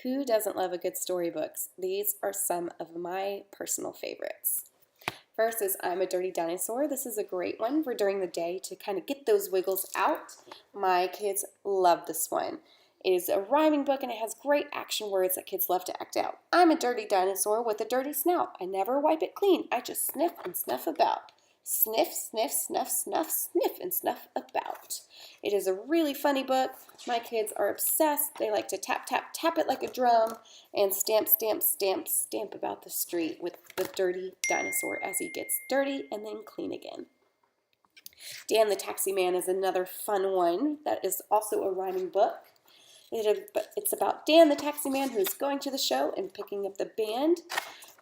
Who doesn't love a good storybook? These are some of my personal favorites. First is I'm a Dirty Dinosaur. This is a great one for during the day to kind of get those wiggles out. My kids love this one. It is a rhyming book and it has great action words that kids love to act out. I'm a dirty dinosaur with a dirty snout. I never wipe it clean. I just sniff and snuff about. Sniff, sniff, snuff, snuff, sniff, and snuff about. It is a really funny book. My kids are obsessed. They like to tap, tap, tap it like a drum and stamp, stamp, stamp, stamp about the street with the dirty dinosaur as he gets dirty and then clean again. Dan the Taxi Man is another fun one that is also a rhyming book. It's about Dan the Taxi Man who's going to the show and picking up the band.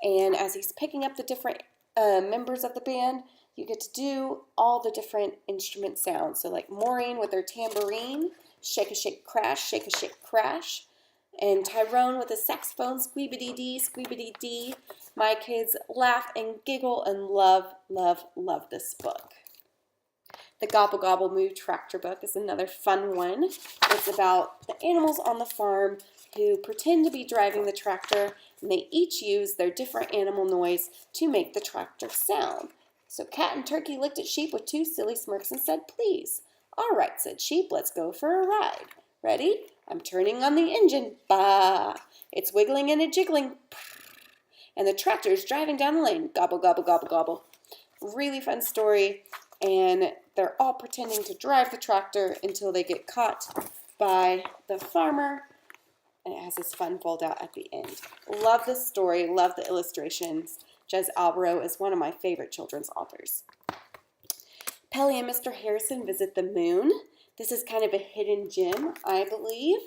And as he's picking up the different members of the band, you get to do all the different instrument sounds. So like Maureen with her tambourine, shake a shake crash, shake a shake crash. And Tyrone with his saxophone, squeebity-dee, squeebity-dee. My kids laugh and giggle and love, love, love this book. The Gobble Gobble Moo Tractor book is another fun one. It's about the animals on the farm who pretend to be driving the tractor, and they each use their different animal noise to make the tractor sound. So Cat and Turkey looked at Sheep with two silly smirks and said, "Please." "All right," said Sheep, "let's go for a ride. Ready? I'm turning on the engine. Bah! It's wiggling and a jiggling. And the tractor is driving down the lane. Gobble, gobble, gobble, gobble." Really fun story. And they're all pretending to drive the tractor until they get caught by the farmer. And it has this fun fold out at the end. Love this story. Love the illustrations. Jez Albro is one of my favorite children's authors. Pelly and Mr. Harrison visit the moon. This is kind of a hidden gem, I believe.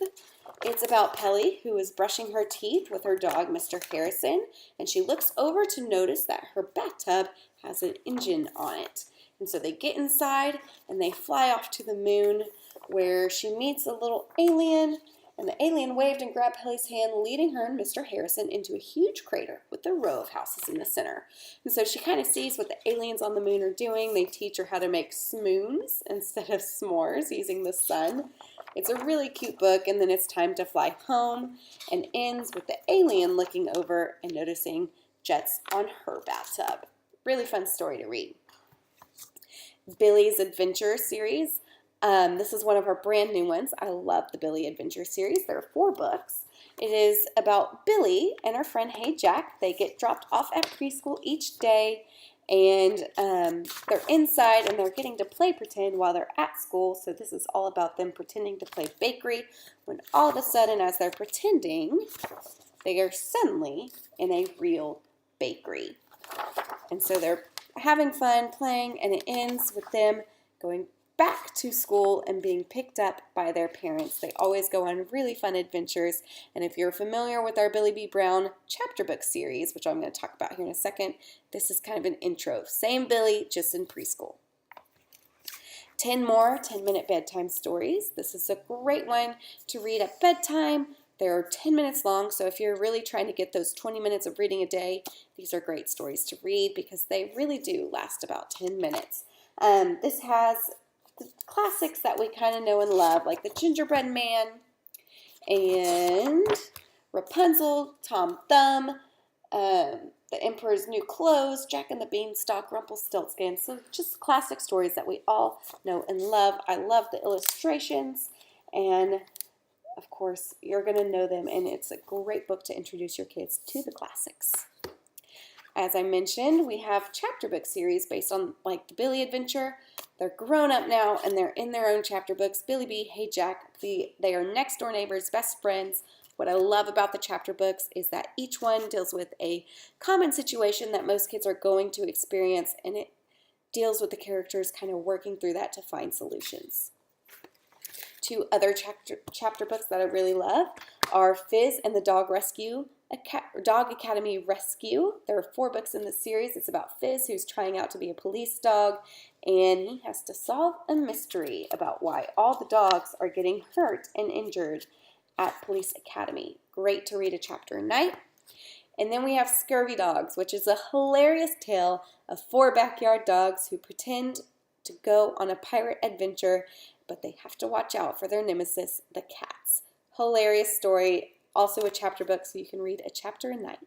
It's about Pelly, who is brushing her teeth with her dog, Mr. Harrison, and she looks over to notice that her bathtub has an engine on it. And so they get inside and they fly off to the moon where she meets a little alien, and the alien waved and grabbed Pelly's hand, leading her and Mr. Harrison into a huge crater with a row of houses in the center. And so she kind of sees what the aliens on the moon are doing. They teach her how to make smoons instead of s'mores using the sun. It's a really cute book, and then it's time to fly home and ends with the alien looking over and noticing jets on her bathtub. Really fun story to read. Billy's Adventure series. This is one of our brand new ones. I love the Billy Adventure series. There are 4 books. It is about Billy and her friend Hey Jack. They get dropped off at preschool each day, and they're inside and they're getting to play pretend while they're at school. So this is all about them pretending to play bakery, when all of a sudden, as they're pretending, they are suddenly in a real bakery. And so they're having fun playing, and it ends with them going back to school and being picked up by their parents. They always go on really fun adventures, and if you're familiar with our Billy B. Brown chapter book series, which I'm going to talk about here in a second, this is kind of an intro. Same Billy, just in preschool. 10 more 10-minute bedtime stories. This is a great one to read at bedtime. They're 10 minutes long, so if you're really trying to get those 20 minutes of reading a day, these are great stories to read because they really do last about 10 minutes. This has the classics that we kind of know and love, like The Gingerbread Man and Rapunzel, Tom Thumb, The Emperor's New Clothes, Jack and the Beanstalk, Rumpelstiltskin. So just classic stories that we all know and love. I love the illustrations, and of course, you're going to know them, and it's a great book to introduce your kids to the classics. As I mentioned, we have chapter book series based on like the Billy Adventure. They're grown up now, and they're in their own chapter books. Billy B, Hey Jack, they are next door neighbors, best friends. What I love about the chapter books is that each one deals with a common situation that most kids are going to experience, and it deals with the characters kind of working through that to find solutions. 2 other chapter books that I really love are Fizz and the Dog Academy Rescue. There are 4 books in this series. It's about Fizz, who's trying out to be a police dog, and he has to solve a mystery about why all the dogs are getting hurt and injured at Police Academy. Great to read a chapter a night. And then we have Scurvy Dogs, which is a hilarious tale of 4 backyard dogs who pretend to go on a pirate adventure, but they have to watch out for their nemesis, the cats. Hilarious story. Also a chapter book, so you can read a chapter a night.